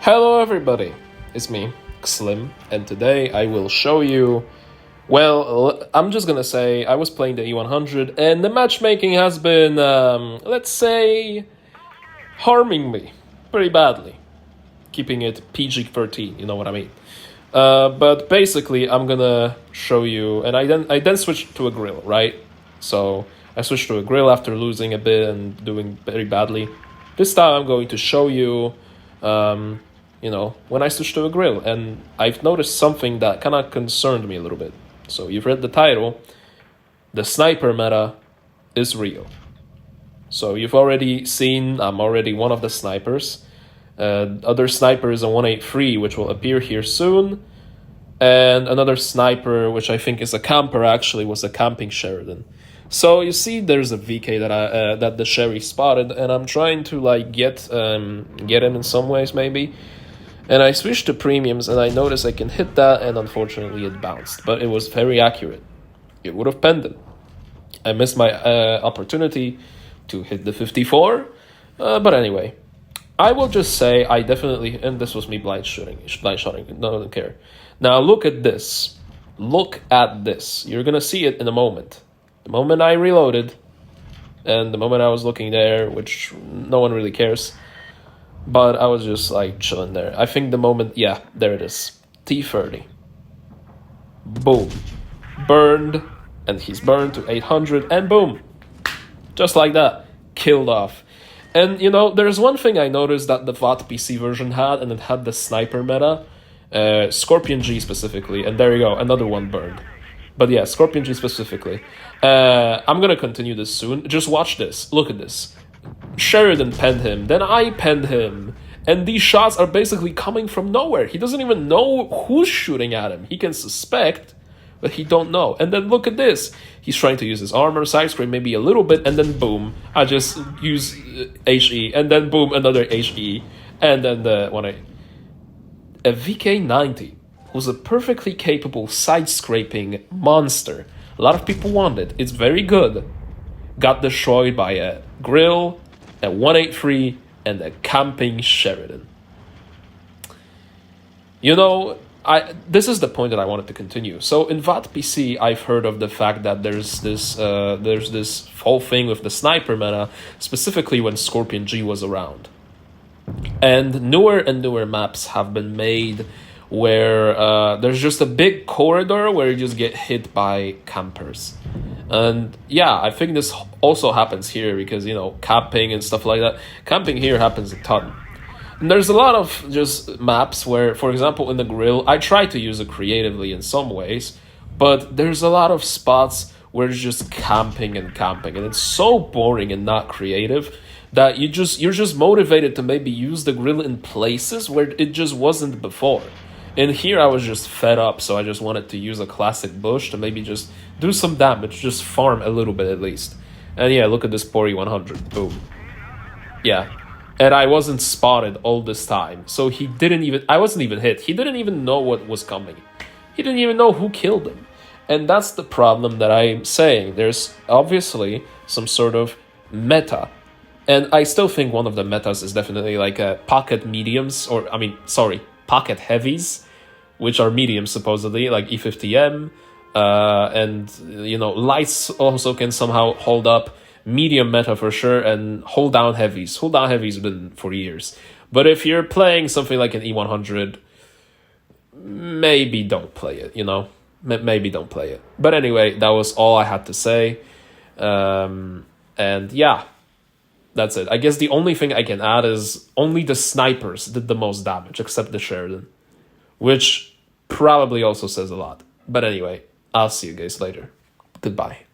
Hello everybody, it's me, Slim, and today I will show you, well, I'm just gonna say I was playing the E100 and the matchmaking has been, let's say, harming me pretty badly. Keeping it PG-13, you know what I mean. But basically I'm gonna show you, and I then switched to a grill, right? So I switched to a grill after losing a bit and doing very badly. This time I'm going to show you, when I switched to a grill, and I've noticed something that kind of concerned me a little bit. So you've read the title, the sniper meta is real. So you've already seen, I'm already one of the snipers. Other sniper is a 183, which will appear here soon. And another sniper, which I think is a camper, actually was a camping Sheridan. So you see, there's a VK that the Sherry spotted, and I'm trying to like get him in some ways maybe. And I switched to premiums, and I noticed I can hit that, and unfortunately it bounced, but it was very accurate. It would have penned him. I missed my opportunity to hit the 54, but anyway, I will just say I definitely, and this was me blind shotting, no, I don't care. Now look at this. Look at this. You're gonna see it in a moment. The moment I reloaded, and the moment I was looking there, which no one really cares, but I was just like chilling there. I think the moment, yeah, there it is. T30. Boom. Burned, and he's burned to 800, and boom. Just like that. Killed off. And, you know, there's one thing I noticed that the VOD PC version had, and it had the sniper meta. Scorpion G specifically, and there you go, another one burned. But yeah, Scorpion G specifically. I'm gonna continue this soon. Just watch this. Look at this. Sheridan penned him, then I penned him. And these shots are basically coming from nowhere. He doesn't even know who's shooting at him. He can suspect, but he don't know. And then look at this. He's trying to use his armor, side screen maybe a little bit, and then boom. I just use HE, and then boom, another HE. And then a VK90, who's a perfectly capable side-scraping monster. A lot of people want it. It's very good. Got destroyed by a grill, a 183, and a camping Sheridan. You know, this is the point that I wanted to continue. So in VOD PC, I've heard of the fact that there's this whole thing with the sniper meta, specifically when Scorpion G was around. And newer maps have been made where there's just a big corridor where you just get hit by campers. And yeah, I think this also happens here because, you know, camping and stuff like that. Camping here happens a ton. And there's a lot of just maps where, for example, in the grill, I try to use it creatively in some ways, but there's a lot of spots where it's just camping, and it's so boring and not creative that you're just motivated to maybe use the grill in places where it just wasn't before. And here I was just fed up, so I just wanted to use a classic bush to maybe just do some damage, just farm a little bit at least. And yeah, look at this Pori 100, boom. Yeah, and I wasn't spotted all this time, so I wasn't even hit. He didn't even know what was coming. He didn't even know who killed him. And that's the problem that I'm saying. There's obviously some sort of meta. And I still think one of the metas is definitely like pocket mediums, pocket heavies, which are mediums supposedly, like E50M, and, you know, lights also can somehow hold up. Medium meta for sure, and hold down heavies. Hold down heavies been for years. But if you're playing something like an E100, maybe don't play it, you know? Maybe don't play it. But anyway, that was all I had to say. And yeah, that's it. I guess the only thing I can add is only the snipers did the most damage, except the Sheridan, which probably also says a lot. But anyway, I'll see you guys later. Goodbye.